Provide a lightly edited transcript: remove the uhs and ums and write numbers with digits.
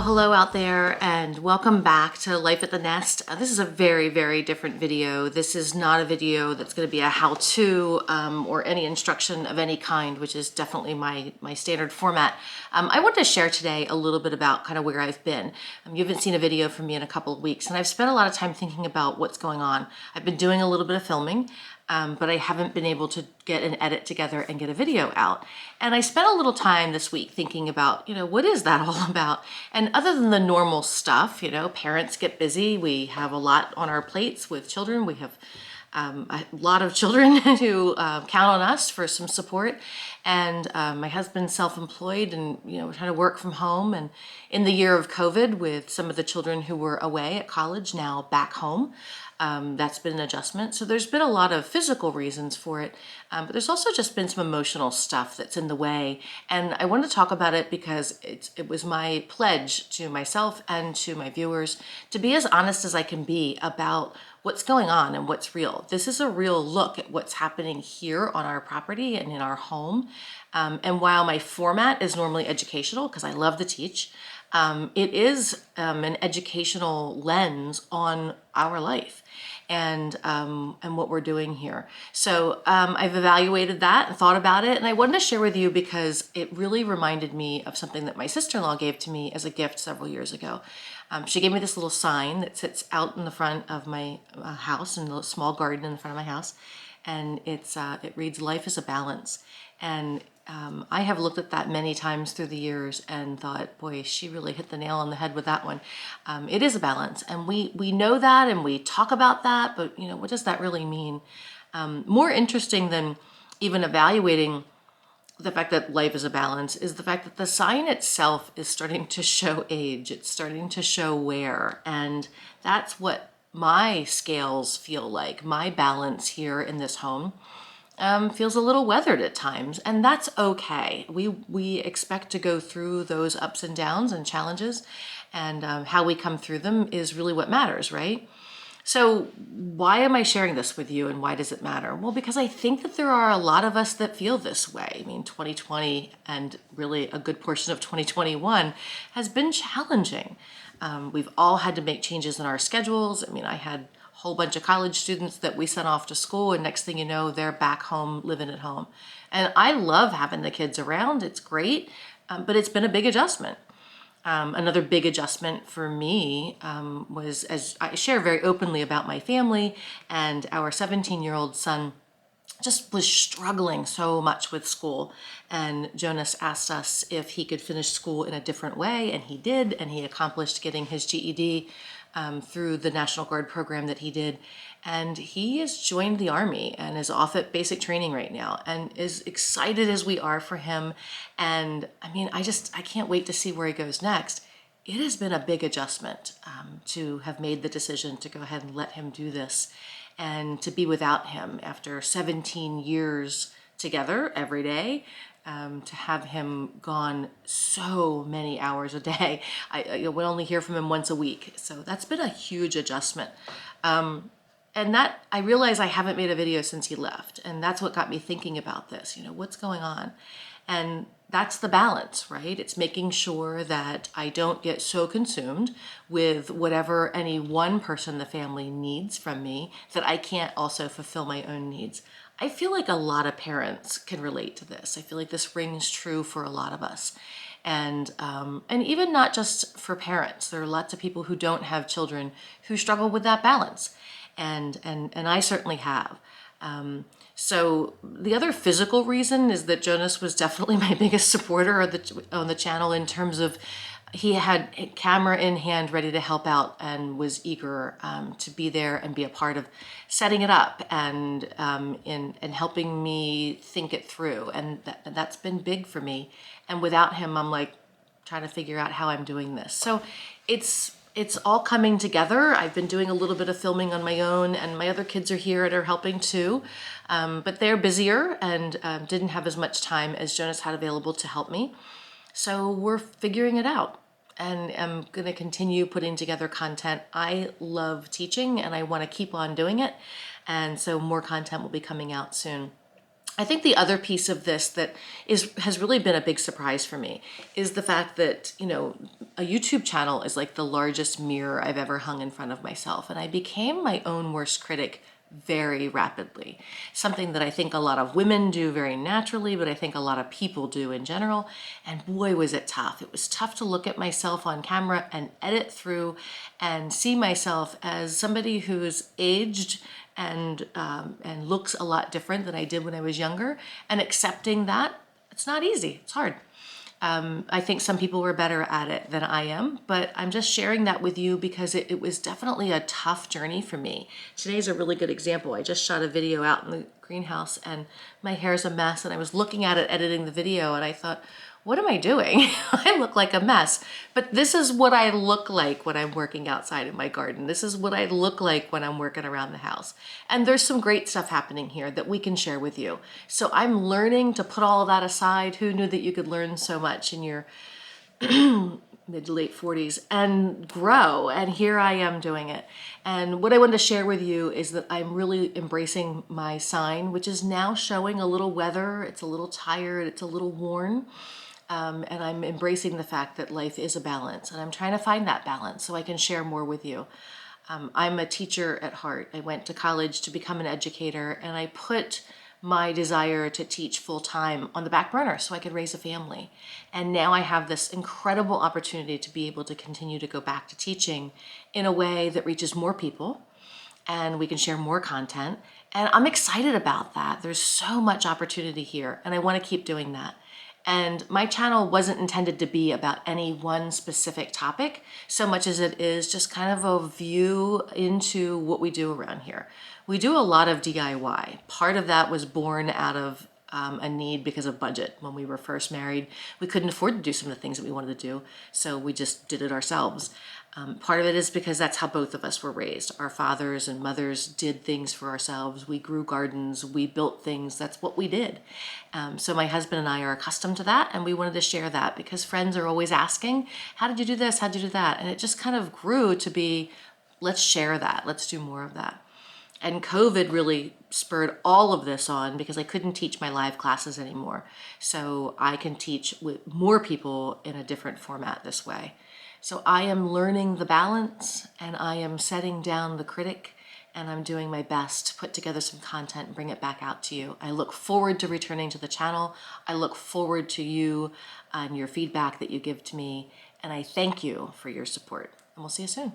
hello out there and welcome back to Life at the Nest. This is a very, very different video. This is not a video that's going to be a how-to or any instruction of any kind, which is definitely my standard format. I want to share today a little bit about kind of where I've been. You haven't seen a video from me in a couple of weeks, and I've spent a lot of time thinking about what's going on. I've been doing a little bit of filming. But I haven't been able to get an edit together and get a video out. And I spent a little time this week thinking about, what is that all about? And other than the normal stuff, parents get busy. We have a lot on our plates with children. We have a lot of children who count on us for some support. And my husband's self-employed and, we're trying to work from home. And in the year of COVID, with some of the children who were away at college now back home, that's been an adjustment. So there's been a lot of physical reasons for it, but there's also just been some emotional stuff that's in the way. And I want to talk about it because it was my pledge to myself and to my viewers to be as honest as I can be about what's going on and what's real. This is a real look at what's happening here on our property and in our home. And while my format is normally educational, because I love to teach, it is an educational lens on our life and what we're doing here. So I've evaluated that and thought about it, and I wanted to share with you because it really reminded me of something that my sister-in-law gave to me as a gift several years ago. She gave me this little sign that sits out in the front of my house, in a small garden in the front of my house, and it reads, "Life is a balance." And I have looked at that many times through the years and thought, boy, she really hit the nail on the head with that one. It is a balance, and we know that and we talk about that, but what does that really mean? More interesting than even evaluating the fact that life is a balance is the fact that the sign itself is starting to show age. It's starting to show wear, and that's what my scales feel like. My balance here in this home feels a little weathered at times, and that's okay. We expect to go through those ups and downs and challenges, and how we come through them is really what matters, right? So why am I sharing this with you, and why does it matter? Well, because I think that there are a lot of us that feel this way. I mean, 2020 and really a good portion of 2021 has been challenging. We've all had to make changes in our schedules. I mean, I had whole bunch of college students that we sent off to school, and next thing you know, they're back home living at home. And I love having the kids around. It's great, but it's been a big adjustment. Another big adjustment for me was, as I share very openly about my family, and our 17-year-old son just was struggling so much with school. And Jonas asked us if he could finish school in a different way, and he did, and he accomplished getting his GED through the National Guard program that he did. And he has joined the Army and is off at basic training right now, and is excited as we are for him. And I mean, I can't wait to see where he goes next. It has been a big adjustment to have made the decision to go ahead and let him do this, and to be without him after 17 years together every day. To have him gone so many hours a day. I would only hear from him once a week. So that's been a huge adjustment. And that, I realize I haven't made a video since he left. And that's what got me thinking about this, what's going on? And that's the balance, right? It's making sure that I don't get so consumed with whatever any one person in the family needs from me that I can't also fulfill my own needs. I feel like a lot of parents can relate to this. I feel like this rings true for a lot of us. And even not just for parents. There are lots of people who don't have children who struggle with that balance. And I certainly have. So the other physical reason is that Jonas was definitely my biggest supporter on the channel, in terms of he had a camera in hand ready to help out, and was eager to be there and be a part of setting it up, and helping me think it through. And that's been big for me. And without him, I'm like trying to figure out how I'm doing this. So it's all coming together. I've been doing a little bit of filming on my own, and my other kids are here and are helping too. But they're busier and didn't have as much time as Jonas had available to help me. So we're figuring it out, and I'm going to continue putting together content. I love teaching, and I want to keep on doing it. And so more content will be coming out soon. I think the other piece of this that has really been a big surprise for me is the fact that, a YouTube channel is like the largest mirror I've ever hung in front of myself. And I became my own worst critic very rapidly. Something that I think a lot of women do very naturally, but I think a lot of people do in general. And boy, was it tough. It was tough to look at myself on camera and edit through and see myself as somebody who's aged and looks a lot different than I did when I was younger. And accepting that, it's not easy. It's hard. I think some people were better at it than I am, but I'm just sharing that with you because it was definitely a tough journey for me. Today's a really good example. I just shot a video out in the greenhouse and my hair's a mess, and I was looking at it editing the video and I thought, what am I doing? I look like a mess. But this is what I look like when I'm working outside in my garden. This is what I look like when I'm working around the house. And there's some great stuff happening here that we can share with you. So I'm learning to put all of that aside. Who knew that you could learn so much in your mid to late 40s and grow? And here I am doing it. And what I wanted to share with you is that I'm really embracing my sign, which is now showing a little weather. It's a little tired. It's a little worn. And I'm embracing the fact that life is a balance, and I'm trying to find that balance so I can share more with you. I'm a teacher at heart. I went to college to become an educator, and I put my desire to teach full time on the back burner so I could raise a family. And now I have this incredible opportunity to be able to continue to go back to teaching in a way that reaches more people, and we can share more content. And I'm excited about that. There's so much opportunity here, and I want to keep doing that. And my channel wasn't intended to be about any one specific topic so much as it is just kind of a view into what we do around here. We do a lot of DIY. Part of that was born out of a need because of budget. When we were first married, we couldn't afford to do some of the things that we wanted to do, so we just did it ourselves. Part of it is because that's how both of us were raised. Our fathers and mothers did things for ourselves. We grew gardens, we built things, that's what we did. So my husband and I are accustomed to that, and we wanted to share that because friends are always asking, how did you do this, how did you do that? And it just kind of grew to be, let's share that, let's do more of that. And COVID really spurred all of this on because I couldn't teach my live classes anymore. So I can teach with more people in a different format this way. So I am learning the balance, and I am setting down the critic, and I'm doing my best to put together some content and bring it back out to you. I look forward to returning to the channel. I look forward to you and your feedback that you give to me. And I thank you for your support. And we'll see you soon.